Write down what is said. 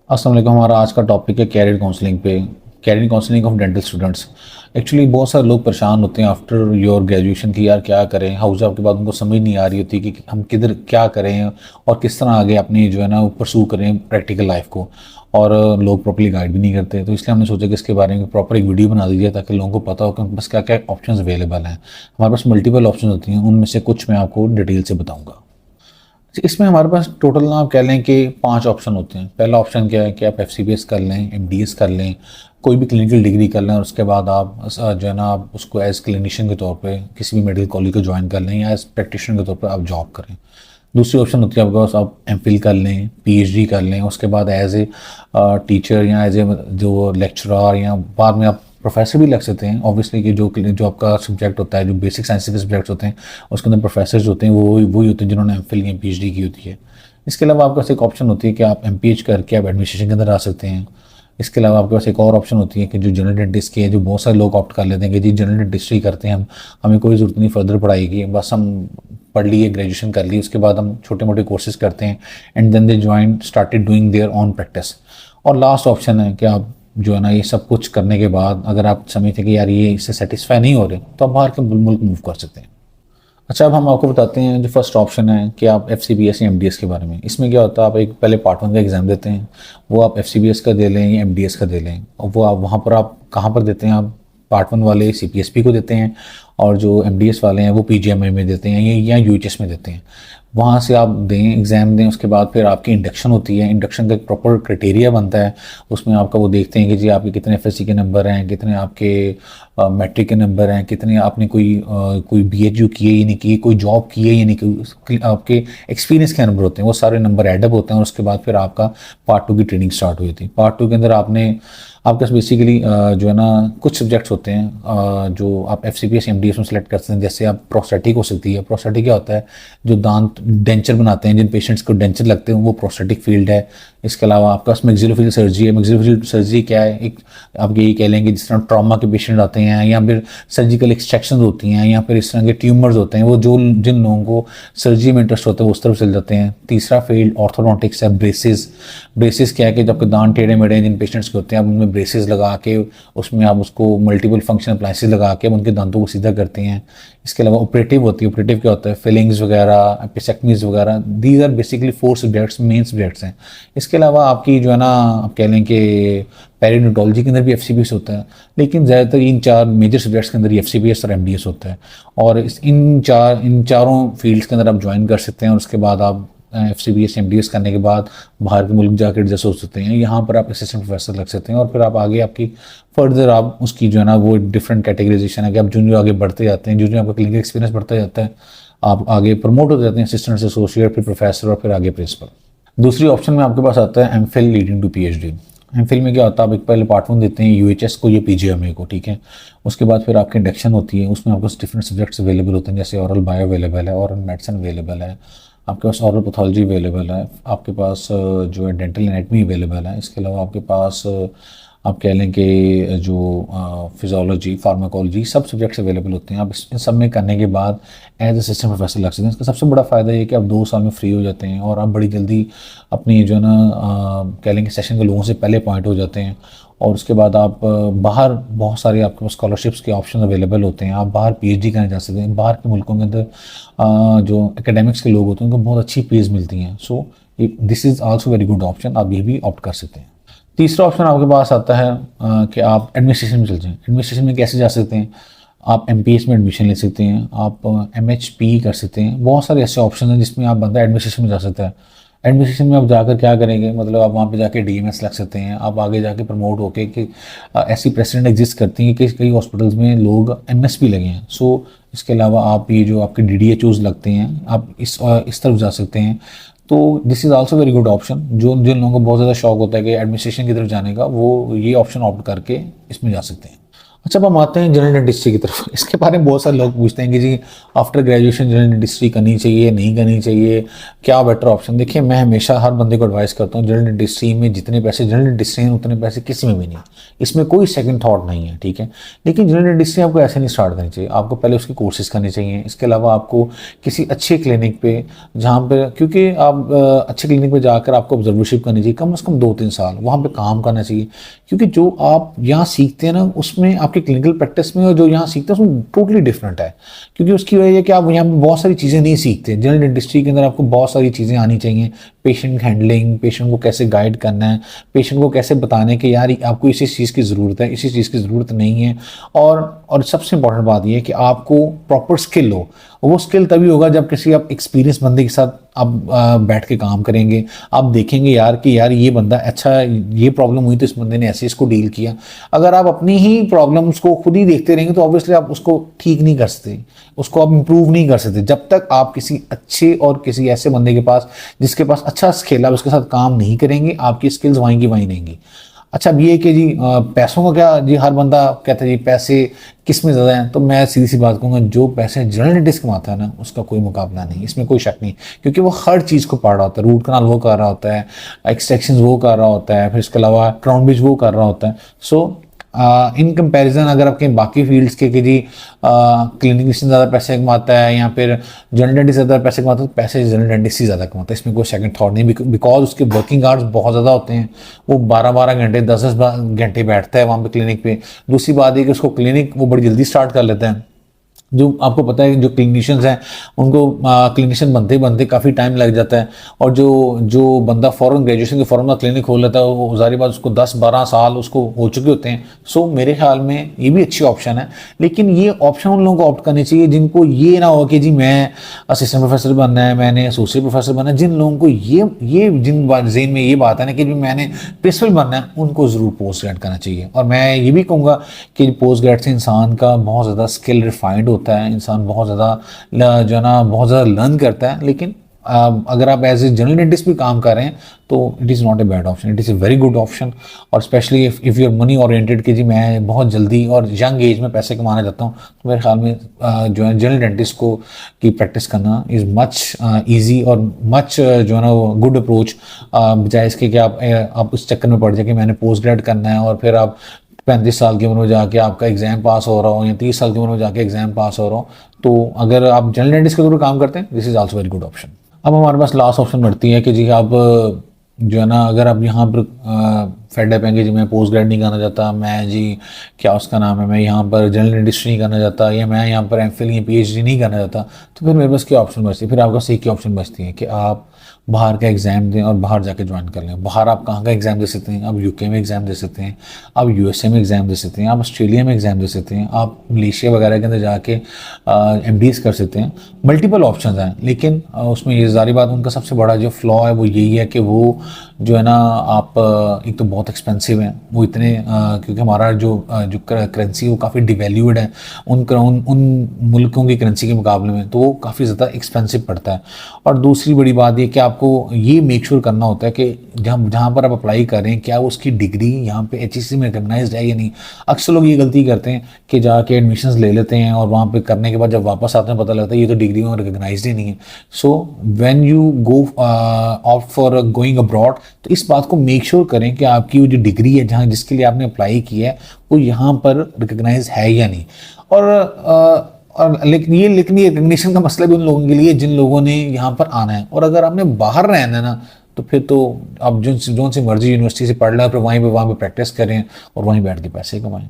अस्सलाम वालेकुम। हमारा आज का टॉपिक है कैरियर काउंसलिंग पे। Career counselling of dental students. Actually बहुत सारे लोग परेशान होते हैं आफ्टर योर ग्रेजुएशन की, यार क्या करें। हाउस जॉब के बाद उनको समझ नहीं आ रही होती कि हम किधर क्या करें और किस तरह आगे अपनी जो है ना परसू करें प्रैक्टिकल लाइफ को। और लोग प्रॉपर्ली गाइड भी नहीं करते, तो इसलिए हमने सोचा कि इसके बारे में प्रॉपर एक वीडियो बना दीजिए ताकि लोगों को पता हो कि उनके पास क्या क्या ऑप्शन अवेलेबल हैं। हमारे पास मल्टीपल ऑप्शन होती हैं, उनमें से कुछ मैं आपको डिटेल से बताऊँगा। इसमें हमारे पास टोटल ना आप कह लें कि 5 ऑप्शन होते हैं। पहला ऑप्शन क्या है कि आप एफसीबीएस कर लें, एमडीएस कर लें, कोई भी क्लिनिकल डिग्री कर लें और उसके बाद आप जो है ना आप उसको एज क्लिनिशियन के तौर पे किसी भी मेडिकल कॉलेज को ज्वाइन कर लें या एज प्रैक्टिशनर के तौर पे आप जॉब करें। दूसरी ऑप्शन होती है आपके पास, आप एमफिल कर लें, पीएचडी कर लें, उसके बाद एज ए टीचर या एज ए जो लेक्चरर या बाद में आप प्रोफेसर भी लग सकते हैं। ऑब्वियसली कि जो आपका सब्जेक्ट होता है, जो बेसिक साइंस के सब्जेक्ट्स होते हैं उसके अंदर प्रोफेसर होते हैं वो वही होते हैं जिन्होंने एमफिल या पीएचडी की होती है। इसके अलावा आपके पास एक ऑप्शन होती है कि आप एमपीएच करके आप एडमिनिस्ट्रेशन के अंदर आ सकते हैं। इसके अलावा आपके पास एक और ऑप्शन होती है कि जो जनरल डेंटिस्ट की है, जो बहुत सारे लोग ऑप्ट कर लेते हैं कि जी जनरल डेंटिस्ट्री करते हैं हम, हमें कोई ज़रूरत नहीं फर्दर पढ़ाई की, बस हम पढ़ लिए, ग्रेजुएशन कर ली, उसके बाद हम छोटे मोटे कोर्सेज करते हैं and then they join started doing their on practice. और लास्ट ऑप्शन है कि आप जो है ना ये सब कुछ करने के बाद अगर आप समझते हैं कि यार ये इससे सेटिस्फाई नहीं हो रहे तो आप बाहर के मुल्क मूव कर सकते हैं। अच्छा, अब हम आपको बताते हैं जो फर्स्ट ऑप्शन है कि आप एफ सी बी एस या एम डी एस के बारे में। इसमें क्या होता है, आप एक पहले पार्ट 1 का एग्ज़ाम देते हैं, वो आप एफ सी बी एस का दे लें या एम डी एस का दे लें, और वो आप वहाँ पर आप कहाँ पर देते हैं, आप पार्ट 1 वाले सी पी एस पी को देते हैं और जो एम डी एस वाले हैं वो पी जी एम आई में देते हैं या यू एच एस में देते हैं। वहाँ से आप दें, एग्ज़ाम दें, उसके बाद फिर आपकी इंडक्शन होती है। इंडक्शन का एक प्रॉपर क्राइटेरिया बनता है, उसमें आपका वो देखते हैं कि जी आपके कितने एफएससी के नंबर हैं, कितने आपके मैट्रिक के नंबर हैं, कितने आपने कोई बीएचयू किए या नहीं किए, कोई जॉब की है या नहीं की, आपके एक्सपीरियंस के नंबर होते हैं, वो सारे नंबर एडअप होते हैं और उसके बाद फिर आपका पार्ट 2 की ट्रेनिंग स्टार्ट हुई थी। पार्ट 2 के अंदर आपके पास बेसिकली जो है ना कुछ सब्जेक्ट्स होते हैं जो आप F C P S M D S में सेलेक्ट करते हैं। जैसे आप प्रोस्थेटिक हो सकती है। प्रोस्थेटिक क्या होता है, जो दांत डेंचर बनाते हैं, जिन पेशेंट्स को डेंचर लगते हैं वो प्रोस्थेटिक फील्ड है। इसके अलावा आपका मैक्सिलोफेशियल सर्जरी है। मैक्सिलोफेशियल सर्जरी क्या है, एक आप यही कह लेंगे जिस तरह ट्रॉमा के पेशेंट आते हैं या फिर सर्जिकल एक्सट्रैक्शन होती हैं या फिर इस तरह के ट्यूमर्स होते हैं, वो जो जिन लोगों को सर्जरी में इंटरेस्ट होता है वो उस तरफ चल जाते हैं। तीसरा फील्ड ऑर्थोडोंटिक्स है। ब्रेसेस। ब्रेसेस क्या है कि जब दांत टेढ़े मेढ़े जिन पेशेंट्स के होते हैं आप उनमें ब्रेसेस लगा के उसमें आप उसको मल्टीपल फंक्शन अप्लाइंसेस लगा के उनके दांतों को सीधा करते हैं। इसके अलावा ऑपरेटिव होती है। ऑपरेटिव क्या होता है, फिलिंग्स वगैरह, एपिसेक्टमीज वगैरह। These are basically 4 subjects, main subjects हैं। इसके अलावा आपकी जो है ना आप कह लें कि पेरिडोंटोलॉजी के अंदर भी एफ होता है, लेकिन ज़्यादातर इन 4 मेजर सब्जेक्ट्स के अंदर एफ और एम होता है। और इन चारों फील्ड्स के अंदर आप ज्वाइन कर सकते हैं और उसके बाद आप F C B S M D S करने के बाद बाहर के मुल्क जाकर एडजस्ट हो सकते हैं। यहाँ पर आप असिस्टेंट प्रोफेसर लग सकते हैं और फिर आप आगे आपकी फर्दर आप उसकी जो है ना वो डिफरेंट कैटेगराइजेशन है कि आप जूनियर आगे बढ़ते जाते हैं, जूनियर आपका क्लिनिकल एक्सपीरियंस बढ़ता जाता है, आप आगे प्रमोट हो जाते हैं असिस्टेंट से एसोसिएट, फिर प्रोफेसर और फिर आगे प्रिंसिपल। दूसरी ऑप्शन में आपके पास आता है M Phil leading to P H D. MPhil में क्या होता है, आप एक पहले पार्ट 1 देते हैं यूएचएस को या पीजीएमए को, ठीक है। उसके बाद फिर आपकी इंडक्शन होती है, उसमें आपको डिफरेंट सब्जेक्ट्स अवेलेबल होते हैं, जैसे ऑरल बायो अवेलेबल है, ऑरल मेडिसिन अवेलेबल है, आपके पास ऑरल पैथोलॉजी अवेलेबल है, आपके पास जो है डेंटल एनाटमी अवेलेबल है। इसके अलावा आपके पास आप कह लें कि जो फिजियोलॉजी, फार्माकोलॉजी, सब सब्जेक्ट्स अवेलेबल होते हैं। आप इन सब में करने के बाद एज असिस्टेंट प्रोफेसर लग सकते हैं। इसका सबसे बड़ा फ़ायदा ये है कि आप 2 साल में फ्री हो जाते हैं और आप बड़ी जल्दी अपनी जो है ना कह लें कि सेशन के लोगों से पहले अपॉइंट हो जाते हैं। और उसके बाद आप बाहर बहुत सारे आपके पास स्कॉलरशिप्स के ऑप्शन अवेलेबल होते हैं, आप बाहर पीएचडी करने जा सकते हैं। बाहर के मुल्कों के अंदर जो एकेडमिक्स के लोग होते हैं उनको बहुत अच्छी फीस मिलती हैं। So this is also very good option, आप ये भी ऑप्ट कर सकते हैं। तीसरा ऑप्शन आपके पास आता है कि आप एडमिनिस्ट्रेशन में चल जाएँ। एडमिनिस्ट्रेशन में कैसे जा सकते हैं, आप एमपीएस में एडमिशन ले सकते हैं, आप एमएचपी कर सकते हैं। बहुत सारे ऐसे ऑप्शन हैं जिसमें आप बंदा एडमिनिस्ट्रेशन में जा सकता है। एडमिनिस्ट्रेशन में आप जाकर क्या करेंगे, मतलब आप वहाँ पे जाके डीएमएस लग सकते हैं। आप आगे जाके प्रमोट होके कि ऐसी प्रेसिडेंट एग्जिस्ट करती हैं कि कई हॉस्पिटल्स में लोग एमएस भी लगे हैं। सो इसके अलावा आप ये जो आपके डीडीएचओज लगते हैं, आप इस तरफ जा सकते हैं। तो this is also very good option. जो जिन लोगों को बहुत ज़्यादा शौक होता है कि एडमिनिस्ट्रेशन की तरफ जाने का, वो ये ऑप्शन ऑप्ट करके इसमें जा सकते हैं। अच्छा, अब हम आते हैं जनरल डेंटिस्ट्री की तरफ। इसके बारे में बहुत सारे लोग पूछते हैं कि जी आफ्टर ग्रेजुएशन जनरल डेंटिस्ट्री करनी चाहिए, नहीं करनी चाहिए, क्या बेटर ऑप्शन। देखिए, मैं हमेशा हर बंदे को एडवाइस करता हूँ, जनरल डेंटिस्ट्री में जितने पैसे जनरल डेंटिस्ट्री हैं उतने पैसे किसी में भी नहीं, इसमें कोई सेकंड थॉट नहीं है, ठीक है। लेकिन जनरल डेंटिस्ट्री आपको ऐसे नहीं स्टार्ट करनी चाहिए, आपको पहले उसकी कोर्सेज करनी चाहिए। इसके अलावा आपको किसी अच्छे क्लिनिक पे, जहाँ पर, क्योंकि आप अच्छे क्लिनिक पे जाकर आपको ऑब्जर्वरशिप करनी चाहिए, कम से कम 2-3 साल वहाँ पे काम करना चाहिए। क्योंकि जो आप यहाँ सीखते हैं ना, उसमें आपकी क्लिनिकल प्रैक्टिस में और जो यहाँ सीखते हैं उसमें टोटली डिफरेंट है। क्योंकि उसकी वजह है कि आप यहाँ पे बहुत सारी चीज़ें नहीं सीखते। जनरल डेंटिस्ट्री के अंदर आपको बहुत सारी चीज़ें आनी चाहिए, पेशेंट हैंडलिंग, पेशेंट को कैसे गाइड करना है, पेशेंट को कैसे बताने कि यार आपको इसी चीज़ की ज़रूरत है, इसी चीज़ की ज़रूरत नहीं है। और सबसे इंपॉर्टेंट बात यह है कि आपको प्रॉपर स्किल हो। वो स्किल तभी होगा जब किसी आप एक्सपीरियंस बंदे के साथ आप बैठ के काम करेंगे, आप देखेंगे यार कि यार ये बंदा अच्छा, ये प्रॉब्लम हुई तो इस बंदे ने ऐसे इसको डील किया। अगर आप अपनी ही प्रॉब्लम्स को खुद ही देखते रहेंगे तो ऑब्वियसली आप उसको ठीक नहीं कर सकते, उसको आप इंप्रूव नहीं कर सकते, जब तक आप किसी अच्छे और किसी ऐसे बंदे के पास जिसके पास अच्छा स्किल है उसके साथ काम नहीं करेंगे, आपकी स्किल्स वहीं की वहीं रहेंगी। अच्छा, अब ये है कि जी पैसों का क्या, जी हर बंदा कहता है जी पैसे किस में ज़्यादा हैं, तो मैं सीधी सी बात कहूँगा, जो पैसे जनरल डेंटिस्ट कमाता है ना उसका कोई मुकाबला नहीं, इसमें कोई शक नहीं। क्योंकि वो हर चीज़ को पढ़ रहा होता है, रूट कनाल वो कर रहा होता है, एक्सट्रैक्शन वो कर रहा होता है, फिर इसके अलावा क्राउन ब्रिज वो कर रहा होता है। सो इन कंपैरिजन अगर आप कहीं बाकी फील्ड्स के कि जी क्लिनिशियन ज़्यादा पैसे कमाता है या फिर जनरल डेंटिस्ट ज़्यादा पैसे कमाता है, तो पैसे जनरल डेंटिस्ट ही ज़्यादा कमाता है, इसमें कोई सेकंड थॉट नहीं। बिकॉज उसके वर्किंग आवर्स बहुत ज़्यादा होते हैं, वो 12-12 घंटे 10-10 घंटे बैठता है वहाँ पे क्लिनिक पे। दूसरी बात है कि उसको क्लिनिक वो बड़ी जल्दी स्टार्ट कर लेता है। जो आपको पता है जो क्लिनिशियंस हैं उनको क्लिनिशियन बनते बनते काफ़ी टाइम लग जाता है। और जो जो बंदा फ़ौरन ग्रेजुएशन के फ़ौरन क्लिनिक खोल लेता है वो ज़ाहिर बात उसको 10-12 साल उसको हो चुके होते हैं। सो मेरे ख्याल में ये भी अच्छी ऑप्शन है, लेकिन ये ऑप्शन उन लोगों को ऑप्ट करनी चाहिए जिनको ये ना हो कि जी मैं असिस्टेंट प्रोफेसर बनना है, मैंने एसोसिएट प्रोफेसर बनना है। जिन लोगों को ये जिन जेन में ये बात है ना कि जी मैंने प्रिंसिपल बनना है, उनको ज़रूर पोस्ट ग्रेड करना चाहिए। और मैं ये भी कहूँगा कि पोस्ट ग्रेड से इंसान का बहुत ज़्यादा स्किल रिफाइंड होता है, इंसान बहुत ज़्यादा जो है ना बहुत ज़्यादा लर्न करता है। लेकिन अगर आप एज ए जनरल डेंटिस्ट भी काम कर रहे हैं तो it is not a bad option, it is a very good option. और specially if you are money oriented कि जी मैं बहुत जल्दी और यंग एज में पैसे कमाना चाहता हूँ, तो मेरे ख्याल में जो है जनरल डेंटिस्ट को की प्रैक्टिस करना इज़ मच ईजी और मच जो है ना वो गुड अप्रोच, बजाय इसके कि आप उस चक्कर में पड़ जाए कि मैंने पोस्ट ग्रेड करना है और फिर आप 35 साल की उम्र में जाके आपका एग्जाम पास हो रहा हो या 30 साल की उम्र में जाके एग्जाम पास हो रहा हो। तो अगर आप जनरल डेंटिस्ट के थ्रू काम करते हैं, this is also very good option. अब हमारे पास लास्ट ऑप्शन बढ़ती है कि जी आप जो है ना अगर आप यहाँ पर फेड अप हैं कि जी मैं पोस्ट ग्रेड नहीं करना चाहता, मैं जी क्या उसका नाम है, मैं यहाँ पर जनरल डेंटिस्ट्री नहीं करना चाहता, या मैं यहाँ पर एमफिल या पीएचडी नहीं करना चाहता, तो फिर मेरे पास क्या ऑप्शन बचती है? फिर आपके पास एक ही ऑप्शन बचती है कि आप बाहर का एग्ज़ाम दें और बाहर जाके ज्वाइन कर लें। बाहर आप कहाँ का एग्ज़ाम दे सकते हैं? आप यूके में एग्ज़ाम दे सकते हैं, आप यूएसए में एग्ज़ाम दे सकते हैं, आप ऑस्ट्रेलिया में एग्ज़ाम दे सकते हैं, आप मलेशिया वगैरह के अंदर जाके एमडीएस कर सकते हैं। मल्टीपल ऑप्शंस हैं, लेकिन उसमें ये ज़ाहिर बात उनका सबसे बड़ा जो फ्लॉ है वो यही है कि वो जो है ना आप एक तो बहुत एक्सपेंसिव हैं वो इतने, क्योंकि हमारा जो करेंसी वो काफ़ी डिवैल्यूड है उन मुल्कों की करेंसी के मुकाबले में, तो वो काफ़ी ज़्यादा एक्सपेंसिव पड़ता है। और दूसरी बड़ी बात ये कि आपको ये मेक श्योर करना होता है कि जहाँ पर आप अप्लाई कर रहे हैं क्या उसकी डिग्री यहाँ पे एचईसी में रिकगनाइज्ड है या नहीं। अक्सर लोग ये गलती करते हैं कि जाके एडमिशन्स ले लेते हैं और वहाँ पे करने के बाद जब वापस आते हैं पता लगता है ये तो डिग्री में रिकगनाइज्ड ही नहीं है। So when you go opt for going abroad, तो इस बात को मेक श्योर करें कि आपकी वो जो डिग्री है जहाँ जिसके लिए आपने अप्लाई किया है वो यहाँ पर रिकगनाइज है या नहीं। और लेकिन ये रिकग्निशन का मसला भी उन लोगों के लिए जिन लोगों ने यहाँ पर आना है। और अगर आपने बाहर रहना है ना तो फिर तो आप जो सी मर्जी यूनिवर्सिटी से पढ़ लें, फिर वहाँ पे प्रैक्टिस करें और वहीं बैठ के पैसे कमाएं।